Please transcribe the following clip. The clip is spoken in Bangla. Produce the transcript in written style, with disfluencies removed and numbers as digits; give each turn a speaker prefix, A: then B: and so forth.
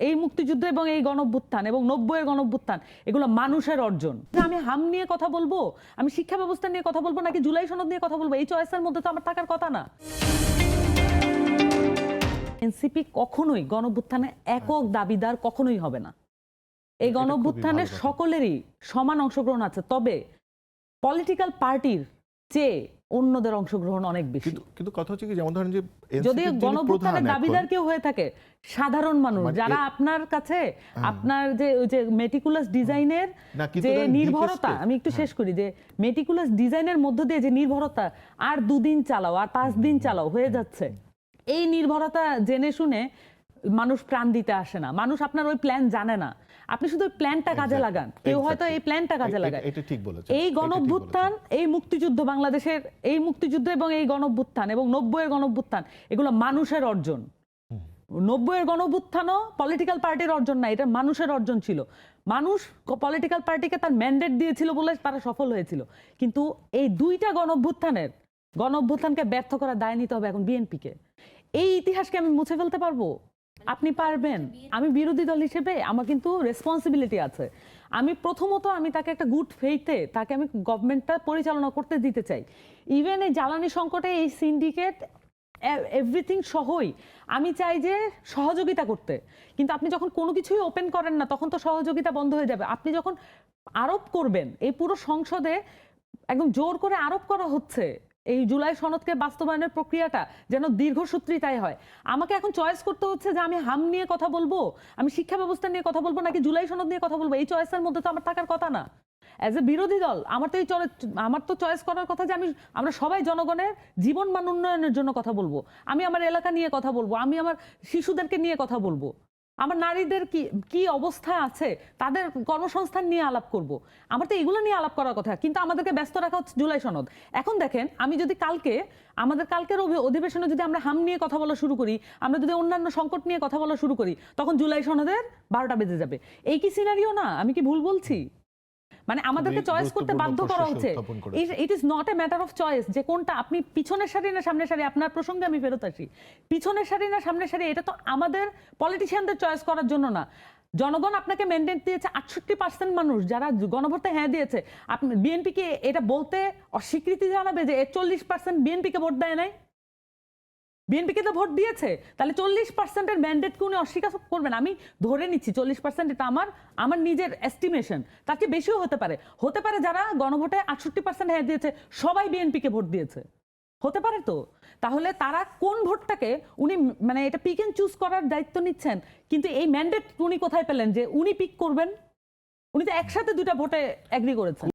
A: এই মুক্তিযুদ্ধ এবং এই গণঅভ্যুত্থান এবং 90-এর গণঅভ্যুত্থান এগুলো মানুষের অর্জন। আমি হাম নিয়ে কথা বলবো, আমি শিক্ষা ব্যবস্থা নিয়ে কথা বলবো, নাকি জুলাই সনদ নিয়ে কথা বলবো, এই চয়েসের মধ্যে তো আমার থাকার কথা না। এনসিপি কখনোই গণঅভ্যুত্থানে একক দাবিদার কখনোই হবে না। এই গণঅভ্যুত্থানে সকলেরই সমান অংশগ্রহণ আছে, তবে পলিটিক্যাল পার্টির চেয়ে অন্যদের অংশগ্রহণ অনেক বেশি।
B: কিন্তু কথা হচ্ছে কি, যেমন ধরেন যে
A: যদি গণঅভ্যুত্থানের দাবিদার কেউ হয়ে থাকে সাধারণ মানুষ, যারা আপনার কাছে আপনার যে ওই যে মেটিকুলাস ডিজাইনের যে নির্ভরতা, আমি একটু শেষ করি, যে মেটিকুলাস ডিজাইনের মধ্য দিয়ে যে নির্ভরতা, আর 2 দিন চালাও আর 5 দিন চালাও হয়ে যাচ্ছে, এই নির্ভরতা জেনে শুনে মানুষ প্রাণ দিতে আসে না। মানুষ আপনার ওই প্ল্যান জানে না, আপনি শুধু প্ল্যানটা কাজে লাগান, কেউ হয়তো এই প্ল্যানটা কাজে লাগায়। এই গণঅভ্যুত্থান, এই মুক্তিযুদ্ধ, বাংলাদেশের এই মুক্তিযুদ্ধ এবং এই গণঅভ্যুত্থান এবং 90-এর গণঅভ্যুত্থান এগুলো মানুষের অর্জন। 90-এর গণঅভ্যুত্থানও পলিটিক্যাল পার্টির অর্জন না, এটা মানুষের অর্জন ছিল। মানুষ পলিটিক্যাল পার্টিকে তার ম্যান্ডেট দিয়েছিল বলে তারা সফল হয়েছিল। কিন্তু এই 2টা গণঅভ্যুত্থানকে ব্যর্থ করার দায় নিতে হবে এখন বিএনপিকে। এই ইতিহাসকে আমি মুছে ফেলতে পারবো? আপনি পারবেন? আমি বিরোধী দল হিসেবে আমার কিন্তু রেসপন্সিবিলিটি আছে। আমি প্রথমত আমি তাকে একটা গুড ফেইথে তাকে আমি গভর্নমেন্টটা পরিচালনা করতে দিতে চাই। ইভেন এই জ্বালানি সংকটে এই সিন্ডিকেট এভরিথিং সহই আমি চাই যে সহযোগিতা করতে। কিন্তু আপনি যখন কোনো কিছুই ওপেন করেন না, তখন তো সহযোগিতা বন্ধ হয়ে যাবে। আপনি যখন আরোপ করবেন, এই পুরো সংসদে একদম জোর করে আরোপ করা হচ্ছে এই জুলাই সনদকে বাস্তবায়নের প্রক্রিয়াটা যেন দীর্ঘসূত্রিতাই হয়। আমাকে এখন চয়েস করতে হচ্ছে যে আমি হাম নিয়ে কথা বলবো, আমি শিক্ষা ব্যবস্থা নিয়ে কথা বলবো, নাকি জুলাই সনদ নিয়ে কথা বলবো। এই চয়েসের মধ্যে তো আমার থাকার কথা না। অ্যাজ এ বিরোধী দল আমার তো চয়েস করার কথা যে আমরা সবাই জনগণের জীবন মান উন্নয়নের জন্য কথা বলবো। আমি আমার এলাকা নিয়ে কথা বলবো, আমি আমার শিশুদেরকে নিয়ে কথা বলবো, আমার নারীদের কি অবস্থায় আছে তাদের কর্মসংস্থান নিয়ে আলাপ করব। আমার তো এগুলো নিয়ে আলাপ করার কথা, কিন্তু আমাদেরকে ব্যস্ত রাখা হচ্ছে জুলাই সনদ। এখন দেখেন, আমি যদি আমাদের কালকের অধিবেশনে যদি আমরা হাম নিয়ে কথা বলা শুরু করি, আমরা যদি অন্যান্য সংকট নিয়ে কথা বলা শুরু করি, তখন জুলাই সনদের 12টা বেজে যাবে। এই কি সিনারিও না? আমি কি ভুল বলছি? মানে আমাদেরকে চয়েস করতে বাধ্য করা হচ্ছে। It is not a matter of choice যে কোনটা আপনি পিছনের সারি না সামনের সারি। আপনার প্রসঙ্গে আমি ফেরত আসি, পিছনের সারি না সামনের সারি, এটা তো আমাদের পলিটিশিয়ানদের চয়েস করার জন্য না। জনগণ আপনাকে ম্যান্ডেট দিয়েছে, 68% মানুষ যারা গণভোটে হ্যাঁ দিয়েছে, আপনি বিএনপিকে এটা বলতে অস্বীকৃতি জানাবে যে 40% বিএনপিকে ভোট দেয় নাই? বিএনপিকে তো ভোট দিয়েছে, তাহলে 40%-এর ম্যান্ডেটকে উনি অস্বীকার করবেন? আমি ধরে নিচ্ছি 40%, এটা আমার নিজের এস্টিমেশন, তার চেয়ে বেশিও হতে পারে যারা গণভোটে 68% হ্যাঁ দিয়েছে সবাই বিএনপিকে ভোট দিয়েছে, হতে পারে তো। তাহলে তারা কোন ভোটটাকে উনি মানে এটা পিক এন্ড চুজ করার দায়িত্ব নিচ্ছেন, কিন্তু এই ম্যান্ডেট উনি কোথায় পেলেন যে উনি পিক করবেন? উনি তো একসাথে 2টা ভোটে এগ্রি করেছেন।